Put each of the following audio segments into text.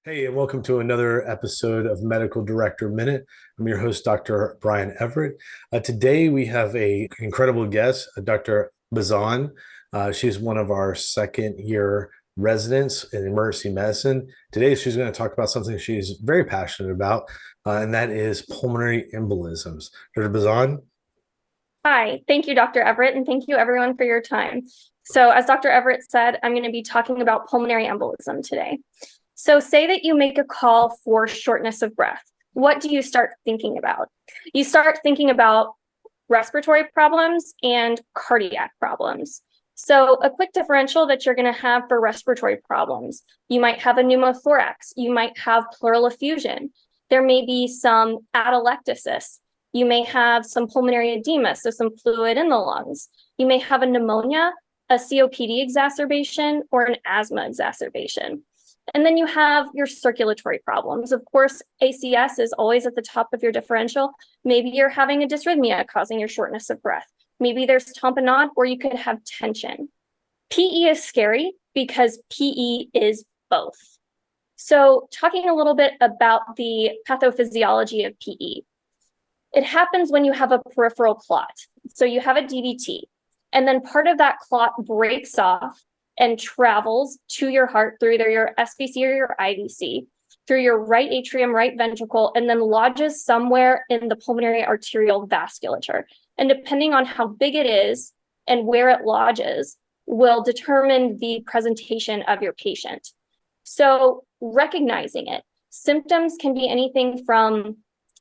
Hey, and welcome to another episode of Medical Director Minute. I'm your host, Dr. Brian Everett. Today we have a incredible guest, Dr. Bazan. She's one of our second year residents in emergency medicine. Today she's going to talk about something she's very passionate about, and that is pulmonary embolisms. Dr. Bazan? Hi, thank you, Dr. Everett, and thank you everyone for your time. So as Dr. Everett said, I'm going to be talking about pulmonary embolism today. So say that you make a call for shortness of breath. What do you start thinking about? You start thinking about respiratory problems and cardiac problems. So a quick differential that you're going to have for respiratory problems, you might have a pneumothorax, you might have pleural effusion, there may be some atelectasis, you may have some pulmonary edema, so some fluid in the lungs. You may have a pneumonia, a COPD exacerbation, or an asthma exacerbation. And then you have your circulatory problems. Of course, ACS is always at the top of your differential. Maybe you're having a dysrhythmia causing your shortness of breath. Maybe there's tamponade, or you could have tension. PE is scary because PE is both. So talking a little bit about the pathophysiology of PE. It happens when you have a peripheral clot. So you have a DVT, and then part of that clot breaks off and travels to your heart through either your SVC or your IVC, through your right atrium, right ventricle, and then lodges somewhere in the pulmonary arterial vasculature. And depending on how big it is and where it lodges will determine the presentation of your patient. So recognizing it, symptoms can be anything from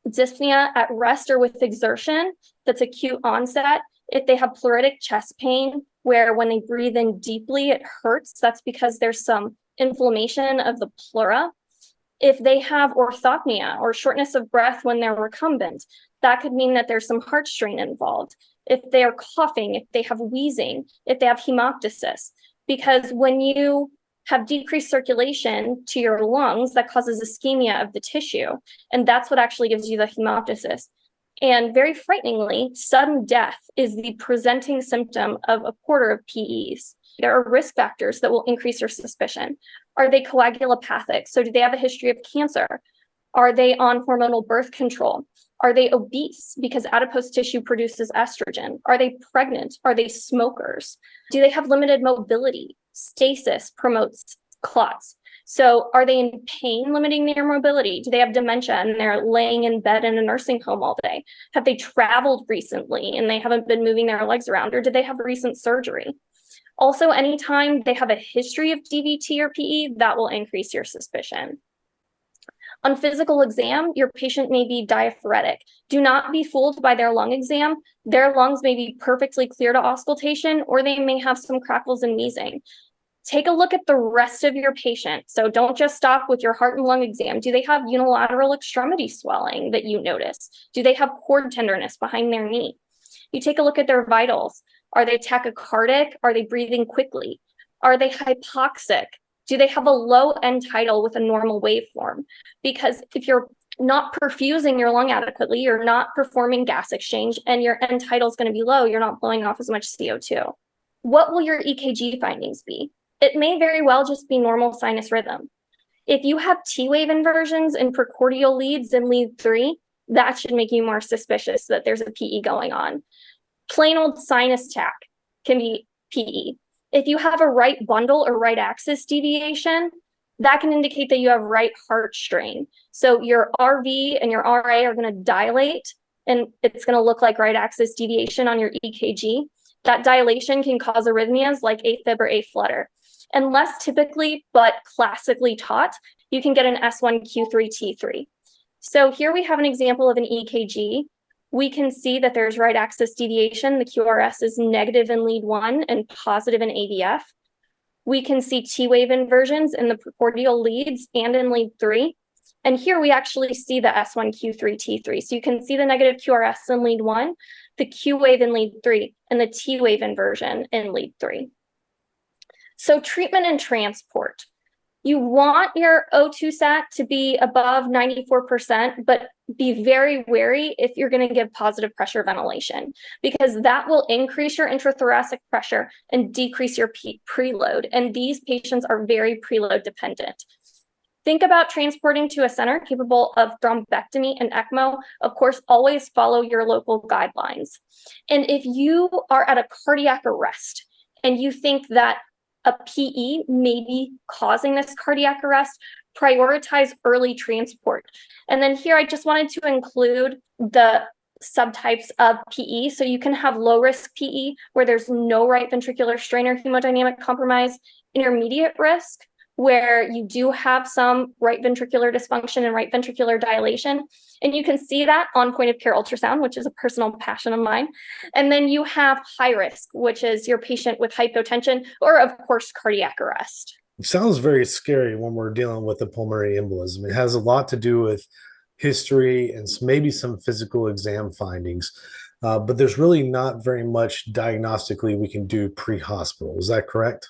dyspnea at rest or with exertion that's acute onset. If they have pleuritic chest pain, where when they breathe in deeply, it hurts, that's because there's some inflammation of the pleura. If they have orthopnea or shortness of breath when they're recumbent, that could mean that there's some heart strain involved. If they are coughing, if they have wheezing, if they have hemoptysis, because when you have decreased circulation to your lungs, that causes ischemia of the tissue. And that's what actually gives you the hemoptysis. And very frighteningly, sudden death is the presenting symptom of a quarter of PEs. There are risk factors that will increase your suspicion. Are they coagulopathic? So do they have a history of cancer? Are they on hormonal birth control? Are they obese because adipose tissue produces estrogen? Are they pregnant? Are they smokers? Do they have limited mobility? Stasis promotes clots. So are they in pain, limiting their mobility? Do they have dementia and they're laying in bed in a nursing home all day? Have they traveled recently and they haven't been moving their legs around? Or did they have recent surgery? Also, anytime they have a history of DVT or PE, that will increase your suspicion. On physical exam, your patient may be diaphoretic. Do not be fooled by their lung exam. Their lungs may be perfectly clear to auscultation, or they may have some crackles and wheezing. Take a look at the rest of your patient. So don't just stop with your heart and lung exam. Do they have unilateral extremity swelling that you notice? Do they have cord tenderness behind their knee? You take a look at their vitals. Are they tachycardic? Are they breathing quickly? Are they hypoxic? Do they have a low end tidal with a normal waveform? Because if you're not perfusing your lung adequately, you're not performing gas exchange, and your end tidal is going to be low, you're not blowing off as much CO2. What will your EKG findings be? It may very well just be normal sinus rhythm. If you have T-wave inversions in precordial leads in lead 3, that should make you more suspicious that there's a PE going on. Plain old sinus tach can be PE. If you have a right bundle or right axis deviation, that can indicate that you have right heart strain. So your RV and your RA are going to dilate, and it's going to look like right axis deviation on your EKG. That dilation can cause arrhythmias like AFib or aflutter. And less typically, but classically taught, you can get an S1Q3T3. So here we have an example of an EKG. We can see that there's right axis deviation. The QRS is negative in lead 1 and positive in AVF. We can see T-wave inversions in the precordial leads and in lead 3. And here we actually see the S1Q3T3. So you can see the negative QRS in lead 1, the Q-wave in lead 3, and the T-wave inversion in lead 3. So treatment and transport. You want your O2 sat to be above 94%, but be very wary if you're going to give positive pressure ventilation, because that will increase your intrathoracic pressure and decrease your preload. And these patients are very preload dependent. think about transporting to a center capable of thrombectomy and ECMO. Of course, always follow your local guidelines. And if you are at a cardiac arrest and you think that a PE may be causing this cardiac arrest, prioritize early transport. And then here I just wanted to include the subtypes of PE. So you can have low risk PE where there's no right ventricular strain or hemodynamic compromise, intermediate risk where you do have some right ventricular dysfunction and right ventricular dilation. And you can see that on point of care ultrasound, which is a personal passion of mine. And then you have high risk, which is your patient with hypotension or, of course, cardiac arrest. It sounds very scary when we're dealing with a pulmonary embolism. It has a lot to do with history and maybe some physical exam findings, but there's really not very much diagnostically we can do pre-hospital. Is that correct?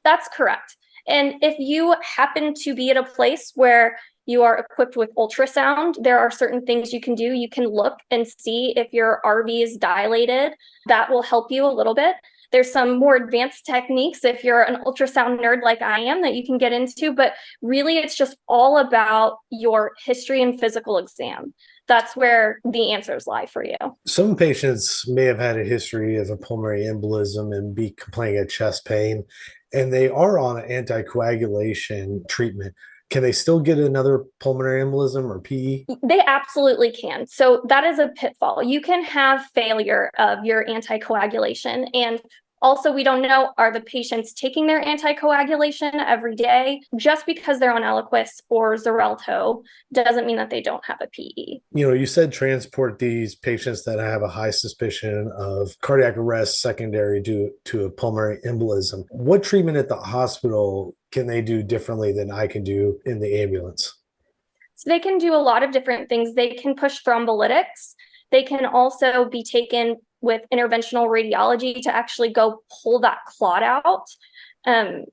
That's correct. And if you happen to be at a place where you are equipped with ultrasound, there are certain things you can do. You can look and see if your RV is dilated. That will help you a little bit. There's some more advanced techniques if you're an ultrasound nerd like I am that you can get into, but really it's just all about your history and physical exam. That's where the answers lie for you. Some patients may have had a history of a pulmonary embolism and be complaining of chest pain, and they are on an anticoagulation treatment. Can they still get another pulmonary embolism or PE? They absolutely can. So that is a pitfall. You can have failure of your anticoagulation. And also, we don't know, are the patients taking their anticoagulation every day? Just because they're on Eliquis or Xarelto doesn't mean that they don't have a PE. You said transport these patients that have a high suspicion of cardiac arrest secondary to a pulmonary embolism. What treatment at the hospital can they do differently than I can do in the ambulance? So they can do a lot of different things. They can push thrombolytics. They can also be taken with interventional radiology to actually go pull that clot out.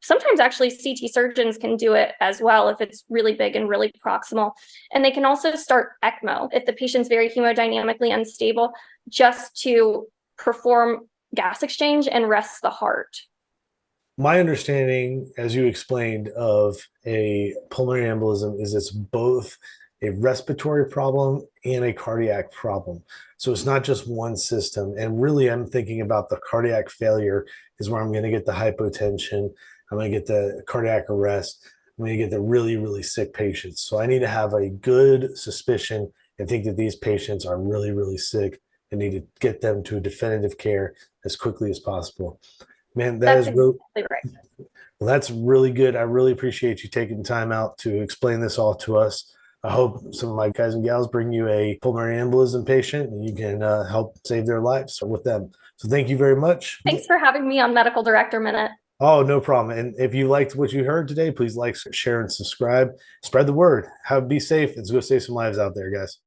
Sometimes actually CT surgeons can do it as well if it's really big and really proximal. And they can also start ECMO if the patient's very hemodynamically unstable, just to perform gas exchange and rest the heart. My understanding, as you explained, of a pulmonary embolism is it's both a respiratory problem and a cardiac problem. So it's not just one system. And really, I'm thinking about the cardiac failure is where I'm going to get the hypotension. I'm going to get the cardiac arrest. I'm going to get the really, really sick patients. So I need to have a good suspicion and think that these patients are really, really sick and need to get them to definitive care as quickly as possible. Man, that's exactly right. Well, that's really good. I really appreciate you taking time out to explain this all to us. I hope some of my guys and gals bring you a pulmonary embolism patient and you can help save their lives with them. So thank you very much. Thanks for having me on Medical Director Minute. Oh, no problem. And if you liked what you heard today, please like, share, and subscribe. Spread the word. Be safe. Let's go save some lives out there, guys.